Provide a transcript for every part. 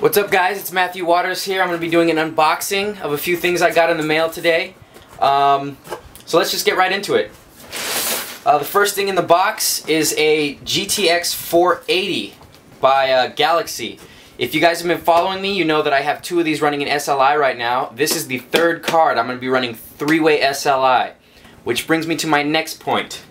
What's up, guys? It's MatthewWaters here. I'm going to be doing an unboxing of a few things I got in the mail today. So let's just get right into it. The first thing in the box is a GTX 480 by Galaxy. If you guys have been following me, you know that I have two of these running in SLI right now. This is the third card. I'm going to be running three-way SLI, which brings me to my next point.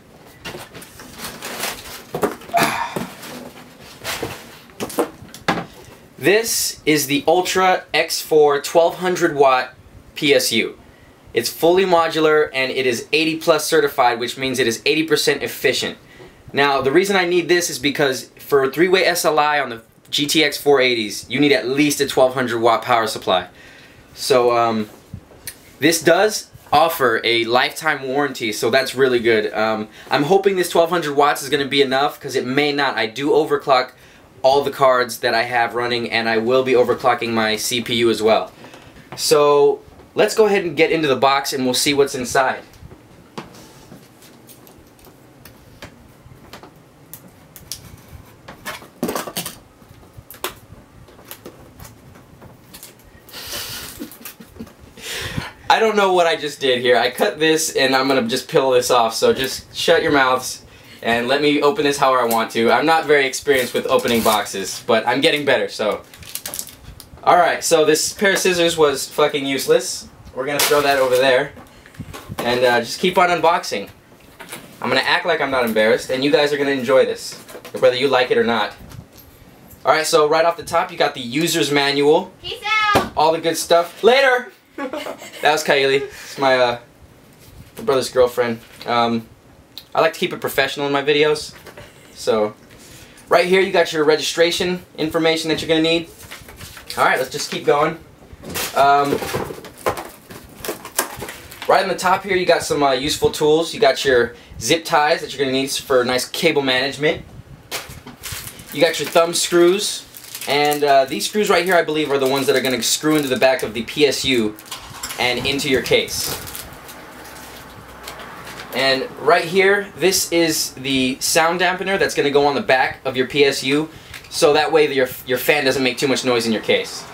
This is the Ultra X4 1200 watt PSU. It's fully modular and it is 80 plus certified, which means it is 80% efficient. Now, the reason I need this is because for a three-way SLI on the GTX 480s, you need at least a 1200 watt power supply. So this does offer a lifetime warranty, so that's really good. I'm hoping this 1200 watts is going to be enough, because it may not. I do overclock all the cards that I have running, and I will be overclocking my CPU as well. So let's go ahead and get into the box and we'll see what's inside. I don't know what I just did here. I cut this and I'm gonna just peel this off, so just shut your mouths and let me open this however I want to. I'm not very experienced with opening boxes, but I'm getting better, so. Alright, so this pair of scissors was fucking useless. We're gonna throw that over there. And just keep on unboxing. I'm gonna act like I'm not embarrassed, and you guys are gonna enjoy this, whether you like it or not. Alright, so right off the top, you got the user's manual. Peace out! All the good stuff. Later! That was Kylie. It's my brother's girlfriend. I like to keep it professional in my videos. So, right here you got your registration information that you're going to need. Alright, let's just keep going. Right on the top here you got some useful tools. You got your zip ties that you're going to need for nice cable management. You got your thumb screws. And these screws right here, I believe, are the ones that are going to screw into the back of the PSU and into your case. And right here, this is the sound dampener that's going to go on the back of your PSU, so that way your fan doesn't make too much noise in your case.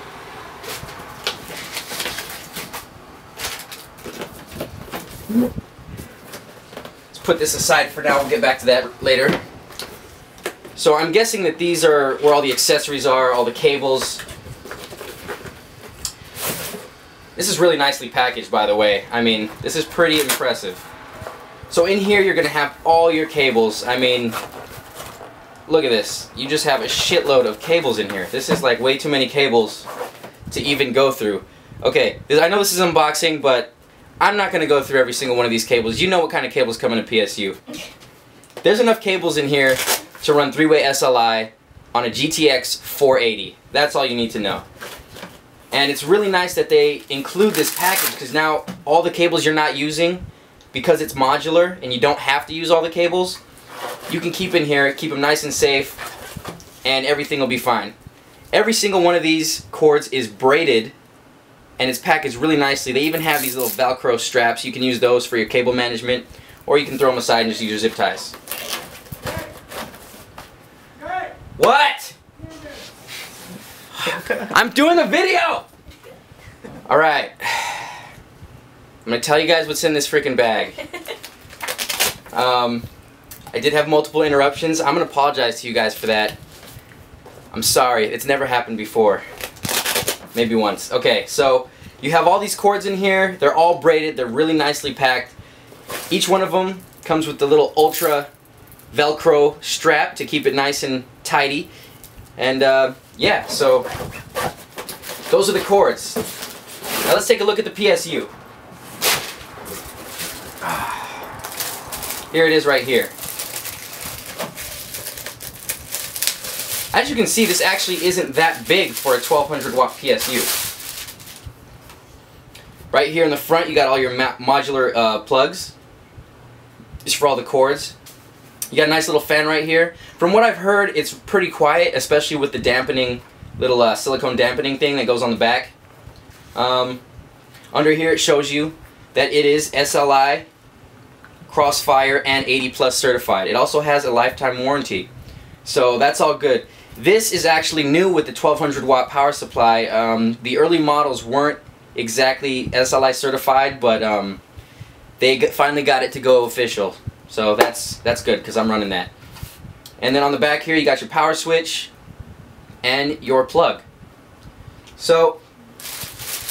Let's put this aside for now. We'll get back to that later. So I'm guessing that these are where all the accessories are, all the cables. This is really nicely packaged, by the way. I mean, this is pretty impressive. So in here you're going to have all your cables. I mean, look at this. You just have a shitload of cables in here. This is like way too many cables to even go through. Okay, I know this is unboxing, but I'm not going to go through every single one of these cables. You know what kind of cables come in a PSU. There's enough cables in here to run three-way SLI on a GTX 480. That's all you need to know. And it's really nice that they include this package, because now all the cables you're not using, because it's modular and you don't have to use all the cables, you can keep in here, keep them nice and safe, and everything will be fine. Every single one of these cords is braided and it's packaged really nicely. They even have these little Velcro straps. You can use those for your cable management, or you can throw them aside and just use your zip ties. What? I'm doing a video! Alright. I'm going to tell you guys what's in this freaking bag. I did have multiple interruptions. I'm going to apologize to you guys for that. I'm sorry. It's never happened before. Maybe once. Okay, so you have all these cords in here. They're all braided. They're really nicely packed. Each one of them comes with the little Ultra Velcro strap to keep it nice and tidy. And yeah, so those are the cords. Now let's take a look at the PSU. Here it is right here. As you can see, this actually isn't that big for a 1200 watt PSU. Right here in the front you got all your modular plugs. Just for all the cords. You got a nice little fan right here. From what I've heard, it's pretty quiet, especially with the dampening, little silicone dampening thing that goes on the back. Under here it shows you that it is SLI, Crossfire, and 80 plus certified. It also has a lifetime warranty. So that's all good. This is actually new with the 1200 watt power supply. The early models weren't exactly SLI certified, but they finally got it to go official. So that's good because I'm running that. And then on the back here you got your power switch and your plug. So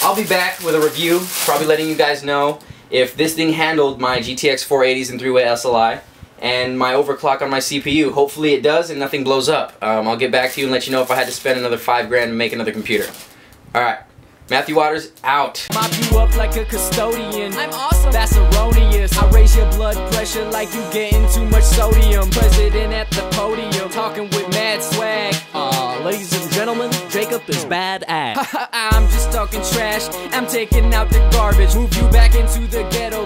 I'll be back with a review, probably letting you guys know if this thing handled my GTX 480s and 3-way SLI and my overclock on my CPU. Hopefully it does and nothing blows up. I'll get back to you and let you know if I had to spend another $5 grand to make another computer. Alright, MatthewWaters out. Mop you up like a custodian. I'm awesome. That's erroneous. I raise your blood pressure like you getting too much sodium. President at the podium, talking with mad swag. Ladies and gentlemen, Jacob is bad at. I'm just talking trash. I'm taking out the garbage. Move you back into the ghetto.